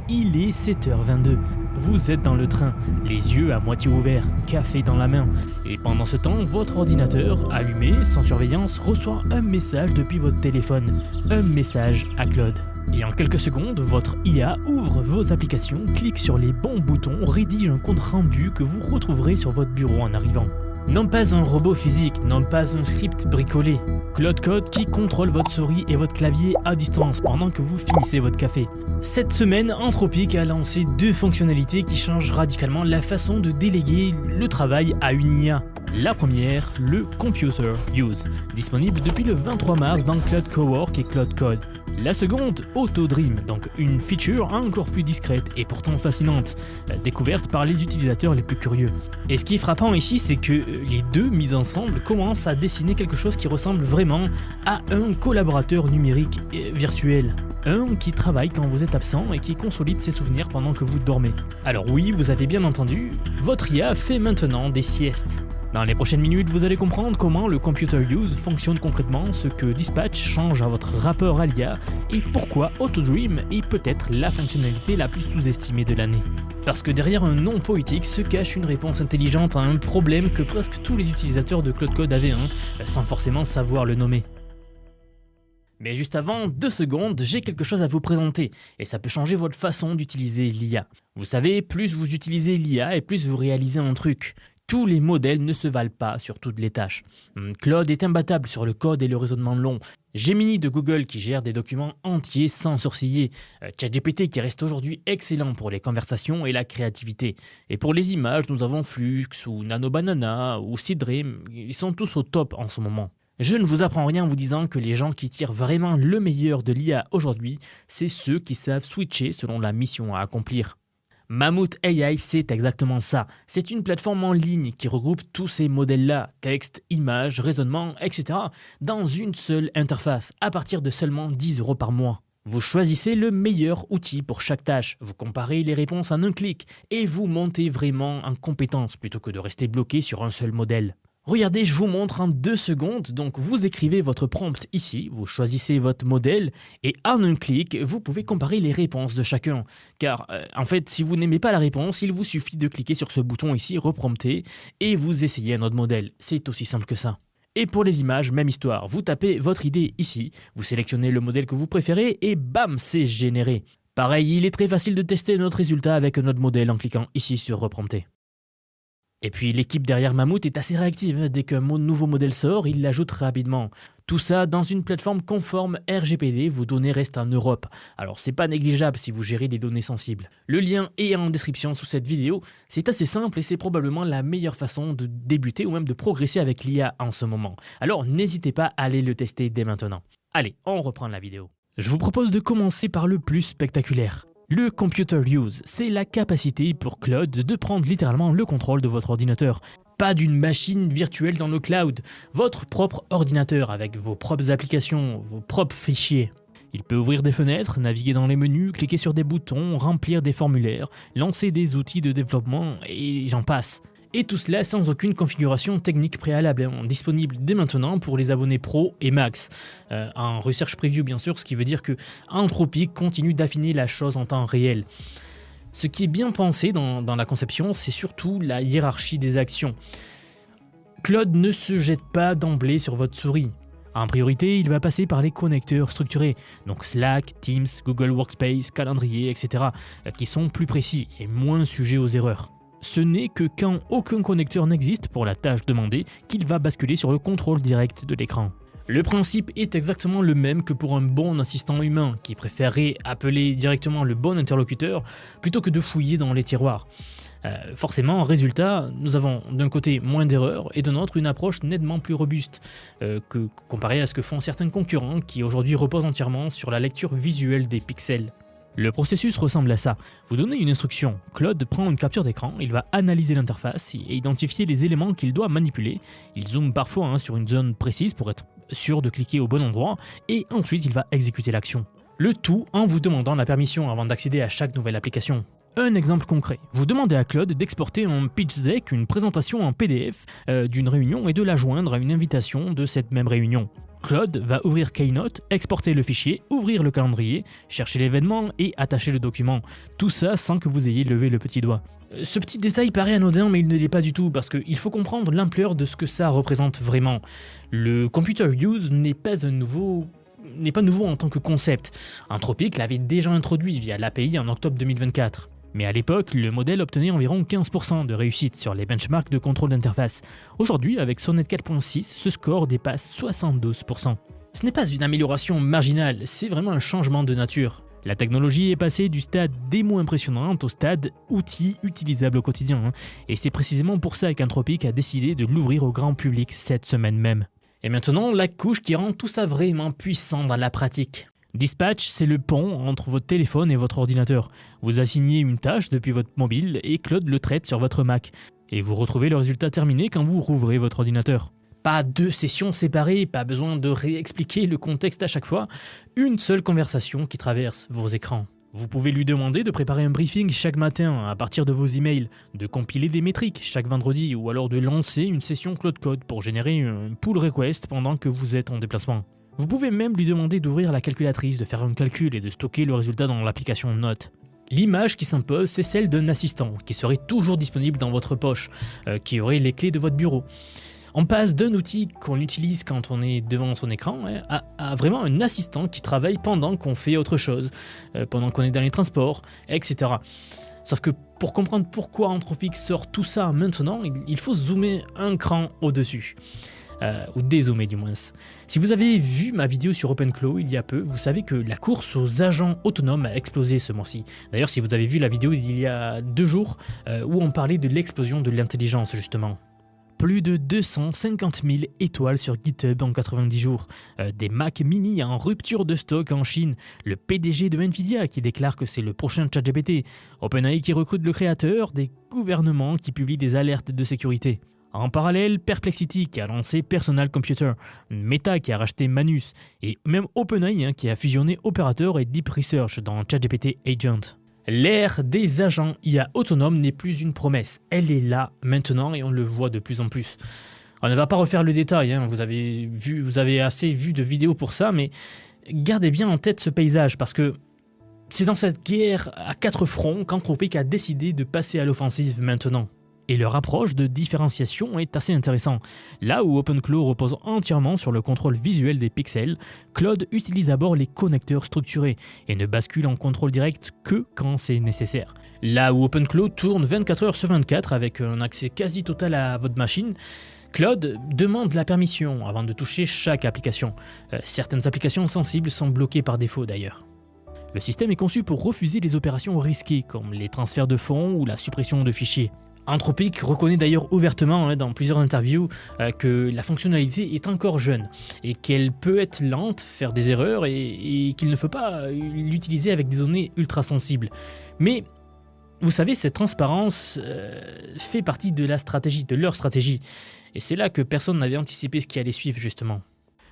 il est 7h22. Vous êtes dans le train, les yeux à moitié ouverts, café dans la main. Et pendant ce temps, votre ordinateur, allumé, sans surveillance, reçoit un message depuis votre téléphone. Un message à Claude. Et en quelques secondes, votre IA ouvre vos applications, clique sur les bons boutons, rédige un compte rendu que vous retrouverez sur votre bureau en arrivant. Non pas un robot physique, non pas un script bricolé. Claude Code qui contrôle votre souris et votre clavier à distance pendant que vous finissez votre café. Cette semaine, Anthropic a lancé 2 fonctionnalités qui changent radicalement la façon de déléguer le travail à une IA. La première, le Computer Use, disponible depuis le 23 mars dans Claude Cowork et Claude Code. La seconde, Auto Dream, donc une feature encore plus discrète et pourtant fascinante, découverte par les utilisateurs les plus curieux. Et ce qui est frappant ici, c'est que les deux mises ensemble commencent à dessiner quelque chose qui ressemble vraiment à un collaborateur numérique virtuel. Un qui travaille quand vous êtes absent et qui consolide ses souvenirs pendant que vous dormez. Alors oui, vous avez bien entendu, votre IA fait maintenant des siestes. Dans les prochaines minutes, vous allez comprendre comment le Computer Use fonctionne concrètement, ce que Dispatch change à votre rapport à l'IA et pourquoi AutoDream est peut-être la fonctionnalité la plus sous-estimée de l'année. Parce que derrière un nom poétique se cache une réponse intelligente à un problème que presque tous les utilisateurs de Claude Code avaient, sans forcément savoir le nommer. Mais juste avant, 2 secondes, j'ai quelque chose à vous présenter, et ça peut changer votre façon d'utiliser l'IA. Vous savez, plus vous utilisez l'IA et plus vous réalisez un truc. Tous les modèles ne se valent pas sur toutes les tâches. Claude est imbattable sur le code et le raisonnement long. Gemini de Google qui gère des documents entiers sans sourciller. ChatGPT qui reste aujourd'hui excellent pour les conversations et la créativité. Et pour les images, nous avons Flux ou Nano Banana ou Seedream. Ils sont tous au top en ce moment. Je ne vous apprends rien en vous disant que les gens qui tirent vraiment le meilleur de l'IA aujourd'hui, c'est ceux qui savent switcher selon la mission à accomplir. Mammut AI, c'est exactement ça. C'est une plateforme en ligne qui regroupe tous ces modèles-là, texte, images, raisonnement, etc. dans une seule interface, à partir de seulement 10 € par mois. Vous choisissez le meilleur outil pour chaque tâche, vous comparez les réponses en un clic, et vous montez vraiment en compétence plutôt que de rester bloqué sur un seul modèle. Regardez, je vous montre en 2 secondes, donc vous écrivez votre prompt ici, vous choisissez votre modèle et en un clic, vous pouvez comparer les réponses de chacun. Car en fait, si vous n'aimez pas la réponse, il vous suffit de cliquer sur ce bouton ici, reprompter, et vous essayez un autre modèle. C'est aussi simple que ça. Et pour les images, même histoire, vous tapez votre idée ici, vous sélectionnez le modèle que vous préférez et bam, c'est généré. Pareil, il est très facile de tester notre résultat avec un autre modèle en cliquant ici sur reprompter. Et puis l'équipe derrière Mammut est assez réactive, dès qu'un nouveau modèle sort, il l'ajoute rapidement. Tout ça dans une plateforme conforme RGPD, vos données restent en Europe. Alors c'est pas négligeable si vous gérez des données sensibles. Le lien est en description sous cette vidéo, c'est assez simple et c'est probablement la meilleure façon de débuter ou même de progresser avec l'IA en ce moment. Alors n'hésitez pas à aller le tester dès maintenant. Allez, on reprend la vidéo. Je vous propose de commencer par le plus spectaculaire. Le Computer Use, c'est la capacité pour Claude de prendre littéralement le contrôle de votre ordinateur. Pas d'une machine virtuelle dans le cloud, votre propre ordinateur avec vos propres applications, vos propres fichiers. Il peut ouvrir des fenêtres, naviguer dans les menus, cliquer sur des boutons, remplir des formulaires, lancer des outils de développement et j'en passe. Et tout cela sans aucune configuration technique préalable, disponible dès maintenant pour les abonnés Pro et Max. En Research Preview bien sûr, ce qui veut dire que Anthropic continue d'affiner la chose en temps réel. Ce qui est bien pensé dans la conception, c'est surtout la hiérarchie des actions. Claude ne se jette pas d'emblée sur votre souris. En priorité, il va passer par les connecteurs structurés, donc Slack, Teams, Google Workspace, Calendrier, etc., qui sont plus précis et moins sujets aux erreurs. Ce n'est que quand aucun connecteur n'existe pour la tâche demandée qu'il va basculer sur le contrôle direct de l'écran. Le principe est exactement le même que pour un bon assistant humain qui préférerait appeler directement le bon interlocuteur plutôt que de fouiller dans les tiroirs. Forcément, résultat, nous avons d'un côté moins d'erreurs et de l'autre une approche nettement plus robuste que comparé à ce que font certains concurrents qui aujourd'hui reposent entièrement sur la lecture visuelle des pixels. Le processus ressemble à ça. Vous donnez une instruction, Claude prend une capture d'écran, il va analyser l'interface et identifier les éléments qu'il doit manipuler. Il zoome parfois sur une zone précise pour être sûr de cliquer au bon endroit et ensuite il va exécuter l'action. Le tout en vous demandant la permission avant d'accéder à chaque nouvelle application. Un exemple concret, vous demandez à Claude d'exporter un pitch deck, une présentation en PDF d'une réunion et de la joindre à une invitation de cette même réunion. Claude va ouvrir Keynote, exporter le fichier, ouvrir le calendrier, chercher l'événement et attacher le document. Tout ça sans que vous ayez levé le petit doigt. Ce petit détail paraît anodin, mais il ne l'est pas du tout, parce qu'il faut comprendre l'ampleur de ce que ça représente vraiment. Le computer use n'est pas nouveau en tant que concept. Anthropic l'avait déjà introduit via l'API en octobre 2024. Mais à l'époque, le modèle obtenait environ 15% de réussite sur les benchmarks de contrôle d'interface. Aujourd'hui, avec Sonnet 4.6, ce score dépasse 72%. Ce n'est pas une amélioration marginale, c'est vraiment un changement de nature. La technologie est passée du stade démo impressionnante au stade outil utilisable au quotidien. Et c'est précisément pour ça qu'Anthropic a décidé de l'ouvrir au grand public cette semaine même. Et maintenant, la couche qui rend tout ça vraiment puissant dans la pratique. Dispatch, c'est le pont entre votre téléphone et votre ordinateur. Vous assignez une tâche depuis votre mobile et Claude le traite sur votre Mac. Et vous retrouvez le résultat terminé quand vous rouvrez votre ordinateur. Pas deux sessions séparées, pas besoin de réexpliquer le contexte à chaque fois, une seule conversation qui traverse vos écrans. Vous pouvez lui demander de préparer un briefing chaque matin à partir de vos emails, de compiler des métriques chaque vendredi ou alors de lancer une session Claude Code pour générer un pull request pendant que vous êtes en déplacement. Vous pouvez même lui demander d'ouvrir la calculatrice, de faire un calcul et de stocker le résultat dans l'application Notes. L'image qui s'impose, c'est celle d'un assistant qui serait toujours disponible dans votre poche, qui aurait les clés de votre bureau. On passe d'un outil qu'on utilise quand on est devant son écran à vraiment un assistant qui travaille pendant qu'on fait autre chose, pendant qu'on est dans les transports, etc. Sauf que pour comprendre pourquoi Anthropic sort tout ça maintenant, il faut zoomer un cran au-dessus. Ou dézoomer du moins. Si vous avez vu ma vidéo sur OpenClaw il y a peu, vous savez que la course aux agents autonomes a explosé ce mois-ci. D'ailleurs, si vous avez vu la vidéo d'il y a 2 jours, où on parlait de l'explosion de l'intelligence justement. Plus de 250 000 étoiles sur GitHub en 90 jours, des Mac mini en rupture de stock en Chine, le PDG de Nvidia qui déclare que c'est le prochain ChatGPT, OpenAI qui recrute le créateur, des gouvernements qui publient des alertes de sécurité. En parallèle, Perplexity qui a lancé Personal Computer, Meta qui a racheté Manus, et même OpenAI qui a fusionné Operator et Deep Research dans ChatGPT Agent. L'ère des agents IA autonomes n'est plus une promesse, elle est là maintenant et on le voit de plus en plus. On ne va pas refaire le détail, vous avez assez vu de vidéos pour ça, mais gardez bien en tête ce paysage parce que c'est dans cette guerre à 4 fronts qu'Anthropic a décidé de passer à l'offensive maintenant. Et leur approche de différenciation est assez intéressant. Là où OpenClaw repose entièrement sur le contrôle visuel des pixels, Claude utilise d'abord les connecteurs structurés et ne bascule en contrôle direct que quand c'est nécessaire. Là où OpenClaw tourne 24 heures sur 24 avec un accès quasi total à votre machine, Claude demande la permission avant de toucher chaque application. Certaines applications sensibles sont bloquées par défaut d'ailleurs. Le système est conçu pour refuser les opérations risquées comme les transferts de fonds ou la suppression de fichiers. Anthropic reconnaît d'ailleurs ouvertement dans plusieurs interviews que la fonctionnalité est encore jeune et qu'elle peut être lente, faire des erreurs et qu'il ne faut pas l'utiliser avec des données ultra sensibles. Mais vous savez, cette transparence fait partie de la stratégie, de leur stratégie. Et c'est là que personne n'avait anticipé ce qui allait suivre justement.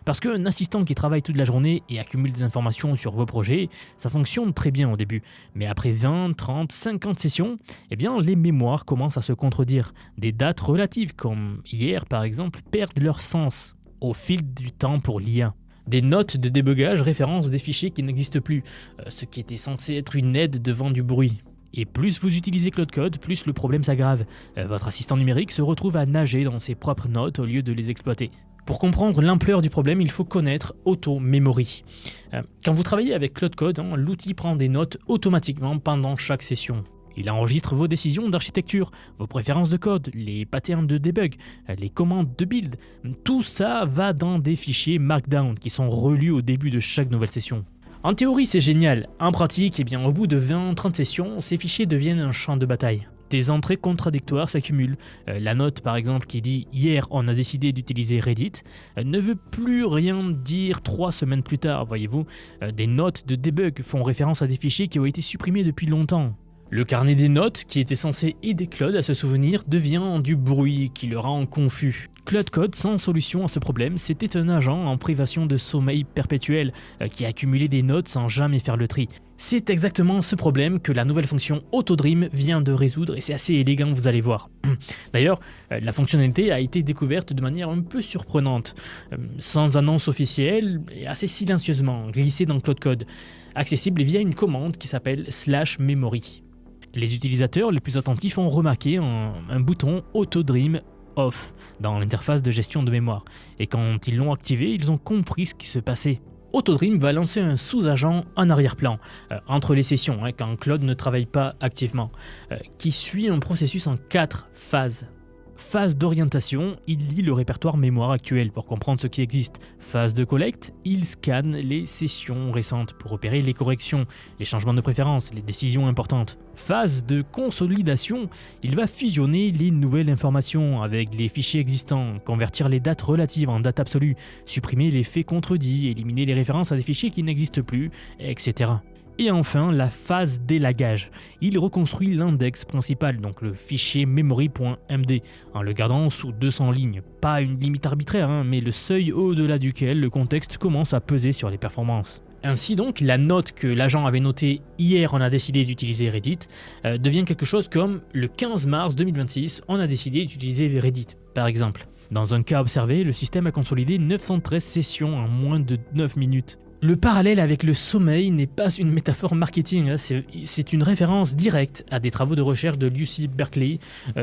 Parce qu'un assistant qui travaille toute la journée et accumule des informations sur vos projets, ça fonctionne très bien au début. Mais après 20, 30, 50 sessions, eh bien les mémoires commencent à se contredire. Des dates relatives comme hier par exemple perdent leur sens au fil du temps pour l'IA. Des notes de débugage référencent des fichiers qui n'existent plus, ce qui était censé être une aide devant du bruit. Et plus vous utilisez Claude Code, plus le problème s'aggrave. Votre assistant numérique se retrouve à nager dans ses propres notes au lieu de les exploiter. Pour comprendre l'ampleur du problème, il faut connaître AutoMemory. Quand vous travaillez avec Claude Code, l'outil prend des notes automatiquement pendant chaque session. Il enregistre vos décisions d'architecture, vos préférences de code, les patterns de debug, les commandes de build. Tout ça va dans des fichiers Markdown qui sont relus au début de chaque nouvelle session. En théorie, c'est génial. En pratique, au bout de 20-30 sessions, ces fichiers deviennent un champ de bataille. Des entrées contradictoires s'accumulent. La note par exemple qui dit « Hier on a décidé d'utiliser Reddit » ne veut plus rien dire 3 semaines plus tard, voyez-vous. Des notes de debug font référence à des fichiers qui ont été supprimés depuis longtemps. Le carnet des notes, qui était censé aider Claude à se souvenir, devient du bruit qui le rend confus. Claude Code, sans solution à ce problème, c'était un agent en privation de sommeil perpétuel qui accumulait des notes sans jamais faire le tri. C'est exactement ce problème que la nouvelle fonction AutoDream vient de résoudre et c'est assez élégant, vous allez voir. D'ailleurs, la fonctionnalité a été découverte de manière un peu surprenante, sans annonce officielle et assez silencieusement, glissée dans Cloud Code, accessible via une commande qui s'appelle /memory. Les utilisateurs les plus attentifs ont remarqué un bouton AutoDream Off dans l'interface de gestion de mémoire, et quand ils l'ont activé, ils ont compris ce qui se passait. AutoDream va lancer un sous-agent en arrière-plan, entre les sessions, quand Claude ne travaille pas activement, qui suit un processus en 4 phases. Phase d'orientation, il lit le répertoire mémoire actuel pour comprendre ce qui existe. Phase de collecte, il scanne les sessions récentes pour repérer les corrections, les changements de préférence, les décisions importantes. Phase de consolidation, il va fusionner les nouvelles informations avec les fichiers existants, convertir les dates relatives en date absolue, supprimer les faits contredits, éliminer les références à des fichiers qui n'existent plus, etc. Et enfin, la phase d'élagage. Il reconstruit l'index principal, donc le fichier memory.md, en le gardant sous 200 lignes. Pas une limite arbitraire, mais le seuil au-delà duquel le contexte commence à peser sur les performances. Ainsi donc, la note que l'agent avait notée « Hier, on a décidé d'utiliser Reddit » devient quelque chose comme « Le 15 mars 2026, on a décidé d'utiliser Reddit », par exemple. Dans un cas observé, le système a consolidé 913 sessions en moins de 9 minutes. Le parallèle avec le sommeil n'est pas une métaphore marketing, c'est une référence directe à des travaux de recherche de UC Berkeley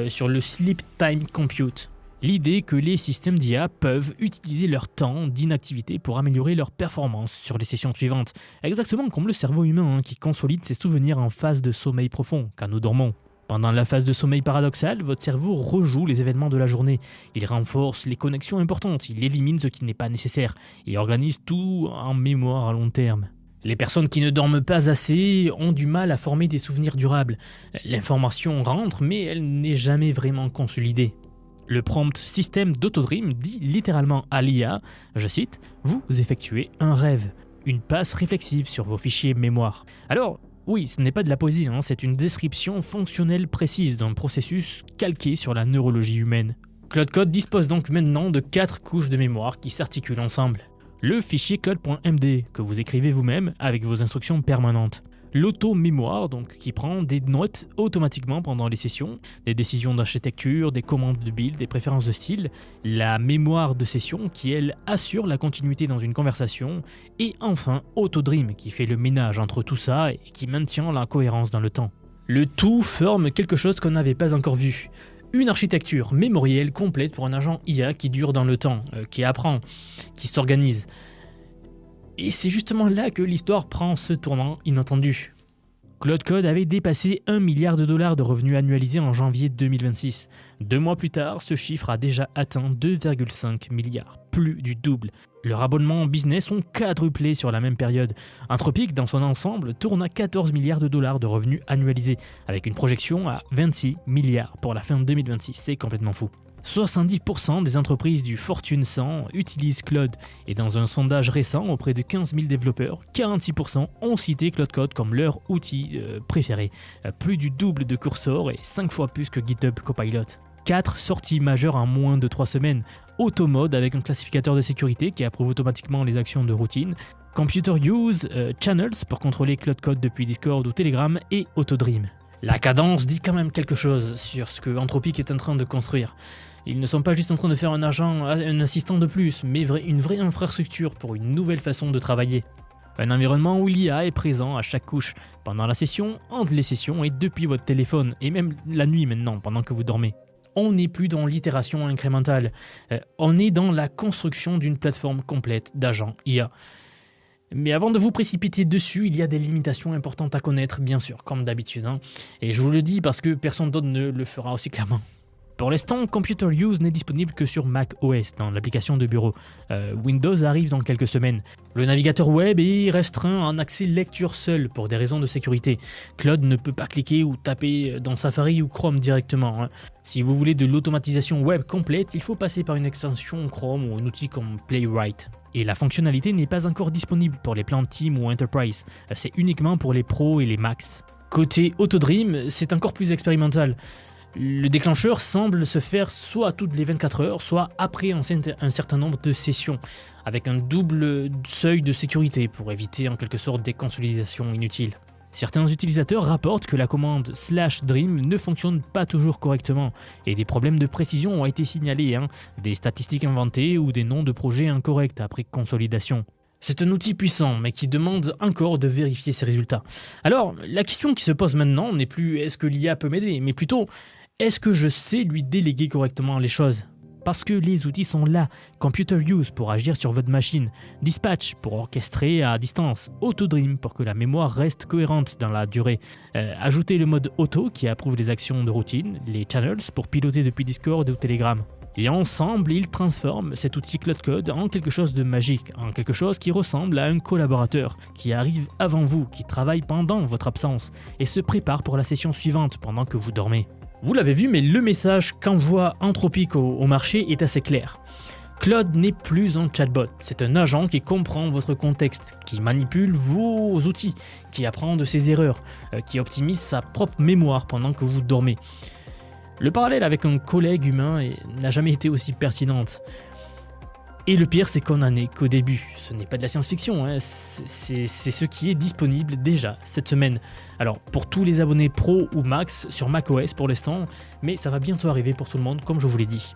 sur le Sleep Time Compute. L'idée que les systèmes d'IA peuvent utiliser leur temps d'inactivité pour améliorer leur performance sur les sessions suivantes, exactement comme le cerveau humain qui consolide ses souvenirs en phase de sommeil profond, quand nous dormons. Pendant la phase de sommeil paradoxal, votre cerveau rejoue les événements de la journée. Il renforce les connexions importantes, il élimine ce qui n'est pas nécessaire et organise tout en mémoire à long terme. Les personnes qui ne dorment pas assez ont du mal à former des souvenirs durables. L'information rentre, mais elle n'est jamais vraiment consolidée. Le prompt système d'AutoDream dit littéralement à l'IA, je cite, « Vous effectuez un rêve, une passe réflexive sur vos fichiers mémoire ». Alors, oui, ce n'est pas de la poésie, c'est une description fonctionnelle précise d'un processus calqué sur la neurologie humaine. Cloud Code dispose donc maintenant de 4 couches de mémoire qui s'articulent ensemble. Le fichier cloud.md que vous écrivez vous-même avec vos instructions permanentes. L'auto-mémoire, donc qui prend des notes automatiquement pendant les sessions, des décisions d'architecture, des commandes de build, des préférences de style, la mémoire de session qui elle assure la continuité dans une conversation, et enfin AutoDream qui fait le ménage entre tout ça et qui maintient la cohérence dans le temps. Le tout forme quelque chose qu'on n'avait pas encore vu. Une architecture mémorielle complète pour un agent IA qui dure dans le temps, qui apprend, qui s'organise. Et c'est justement là que l'histoire prend ce tournant inattendu. Cloud Code avait dépassé $1 milliard de revenus annualisés en janvier 2026. 2 mois plus tard, ce chiffre a déjà atteint 2,5 milliards, plus du double. Leurs abonnements business ont quadruplé sur la même période. Anthropic, dans son ensemble, tourne à $14 milliards de revenus annualisés, avec une projection à 26 milliards pour la fin de 2026. C'est complètement fou. 70% des entreprises du Fortune 100 utilisent Claude, et dans un sondage récent auprès de 15 000 développeurs, 46% ont cité Cloud Code comme leur outil préféré, plus du double de Cursor et 5 fois plus que GitHub Copilot. 4 sorties majeures en moins de 3 semaines, Automode avec un classificateur de sécurité qui approuve automatiquement les actions de routine, Computer Use Channels pour contrôler Cloud Code depuis Discord ou Telegram, et AutoDream. La cadence dit quand même quelque chose sur ce que Anthropic est en train de construire. Ils ne sont pas juste en train de faire un assistant de plus, mais une vraie infrastructure pour une nouvelle façon de travailler. Un environnement où l'IA est présent à chaque couche, pendant la session, entre les sessions et depuis votre téléphone, et même la nuit maintenant, pendant que vous dormez. On n'est plus dans l'itération incrémentale, on est dans la construction d'une plateforme complète d'agents IA. Mais avant de vous précipiter dessus, il y a des limitations importantes à connaître, bien sûr, comme d'habitude. Et je vous le dis parce que personne d'autre ne le fera aussi clairement. Pour l'instant, Computer Use n'est disponible que sur Mac OS, dans l'application de bureau. Windows arrive dans quelques semaines. Le navigateur web est restreint en accès lecture seul pour des raisons de sécurité. Claude ne peut pas cliquer ou taper dans Safari ou Chrome directement. Si vous voulez de l'automatisation web complète, il faut passer par une extension Chrome ou un outil comme Playwright. Et la fonctionnalité n'est pas encore disponible pour les plans Team ou Enterprise, c'est uniquement pour les pros et les max. Côté AutoDream, c'est encore plus expérimental. Le déclencheur semble se faire soit toutes les 24 heures, soit après un certain nombre de sessions, avec un double seuil de sécurité pour éviter en quelque sorte des consolidations inutiles. Certains utilisateurs rapportent que la commande /dream ne fonctionne pas toujours correctement et des problèmes de précision ont été signalés, des statistiques inventées ou des noms de projets incorrects après consolidation. C'est un outil puissant, mais qui demande encore de vérifier ses résultats. Alors, la question qui se pose maintenant n'est plus est-ce que l'IA peut m'aider, mais plutôt est-ce que je sais lui déléguer correctement les choses? Parce que les outils sont là, Computer Use pour agir sur votre machine, Dispatch pour orchestrer à distance, AutoDream pour que la mémoire reste cohérente dans la durée, ajouter le mode Auto qui approuve les actions de routine, les Channels pour piloter depuis Discord ou Telegram. Et ensemble, ils transforment cet outil Cloud Code en quelque chose de magique, en quelque chose qui ressemble à un collaborateur, qui arrive avant vous, qui travaille pendant votre absence, et se prépare pour la session suivante pendant que vous dormez. Vous l'avez vu, mais le message qu'envoie Anthropic au marché est assez clair. Claude n'est plus un chatbot, c'est un agent qui comprend votre contexte, qui manipule vos outils, qui apprend de ses erreurs, qui optimise sa propre mémoire pendant que vous dormez. Le parallèle avec un collègue humain n'a jamais été aussi pertinente. Et le pire, c'est qu'on n'en est qu'au début. Ce n'est pas de la science-fiction, c'est ce qui est disponible déjà cette semaine. Alors, pour tous les abonnés Pro ou Max sur macOS pour l'instant, mais ça va bientôt arriver pour tout le monde, comme je vous l'ai dit.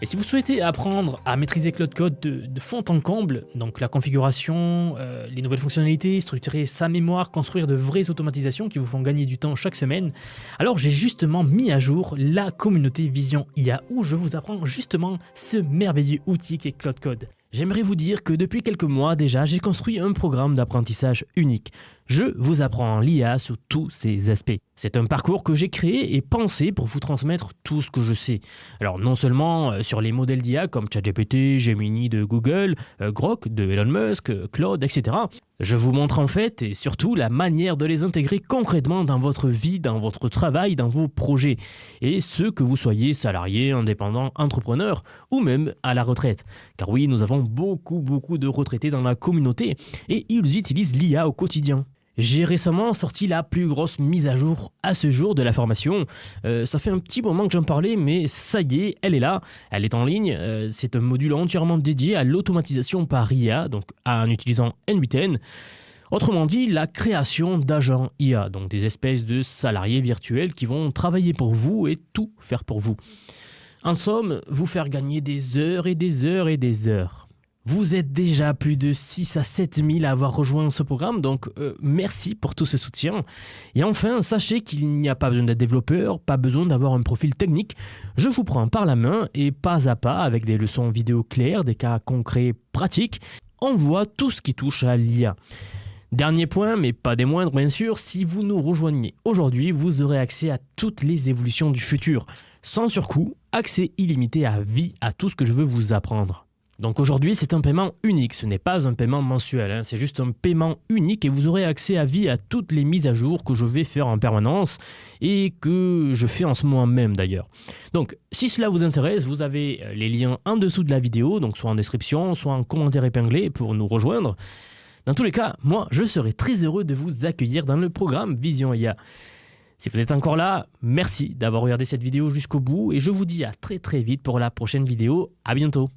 Et si vous souhaitez apprendre à maîtriser Cloud Code de fond en comble, donc la configuration, les nouvelles fonctionnalités, structurer sa mémoire, construire de vraies automatisations qui vous font gagner du temps chaque semaine, alors j'ai justement mis à jour la communauté Vision IA où je vous apprends justement ce merveilleux outil qu'est Cloud Code. J'aimerais vous dire que depuis quelques mois déjà, j'ai construit un programme d'apprentissage unique. Je vous apprends l'IA sous tous ses aspects. C'est un parcours que j'ai créé et pensé pour vous transmettre tout ce que je sais. Alors non seulement sur les modèles d'IA comme ChatGPT, Gemini de Google, Grok de Elon Musk, Claude, etc. Je vous montre en fait et surtout la manière de les intégrer concrètement dans votre vie, dans votre travail, dans vos projets. Et ce que vous soyez salarié, indépendant, entrepreneur ou même à la retraite. Car oui, nous avons beaucoup de retraités dans la communauté et ils utilisent l'IA au quotidien. J'ai récemment sorti la plus grosse mise à jour à ce jour de la formation. Ça fait un petit moment que j'en parlais, mais ça y est, elle est là, elle est en ligne. C'est un module entièrement dédié à l'automatisation par IA, donc en utilisant N8N. Autrement dit, la création d'agents IA, donc des espèces de salariés virtuels qui vont travailler pour vous et tout faire pour vous. En somme, vous faire gagner des heures et des heures et des heures. Vous êtes déjà plus de 6 à 7 000 à avoir rejoint ce programme, donc merci pour tout ce soutien. Et enfin, sachez qu'il n'y a pas besoin d'être développeur, pas besoin d'avoir un profil technique. Je vous prends par la main et pas à pas, avec des leçons vidéo claires, des cas concrets pratiques, on voit tout ce qui touche à l'IA. Dernier point, mais pas des moindres bien sûr, si vous nous rejoignez aujourd'hui, vous aurez accès à toutes les évolutions du futur. Sans surcoût, accès illimité à vie à tout ce que je veux vous apprendre. Donc aujourd'hui, c'est un paiement unique, ce n'est pas un paiement mensuel, c'est juste un paiement unique et vous aurez accès à vie à toutes les mises à jour que je vais faire en permanence et que je fais en ce moment même d'ailleurs. Donc si cela vous intéresse, vous avez les liens en dessous de la vidéo, donc soit en description, soit en commentaire épinglé pour nous rejoindre. Dans tous les cas, moi je serai très heureux de vous accueillir dans le programme Vision IA. Si vous êtes encore là, merci d'avoir regardé cette vidéo jusqu'au bout et je vous dis à très vite pour la prochaine vidéo. À bientôt.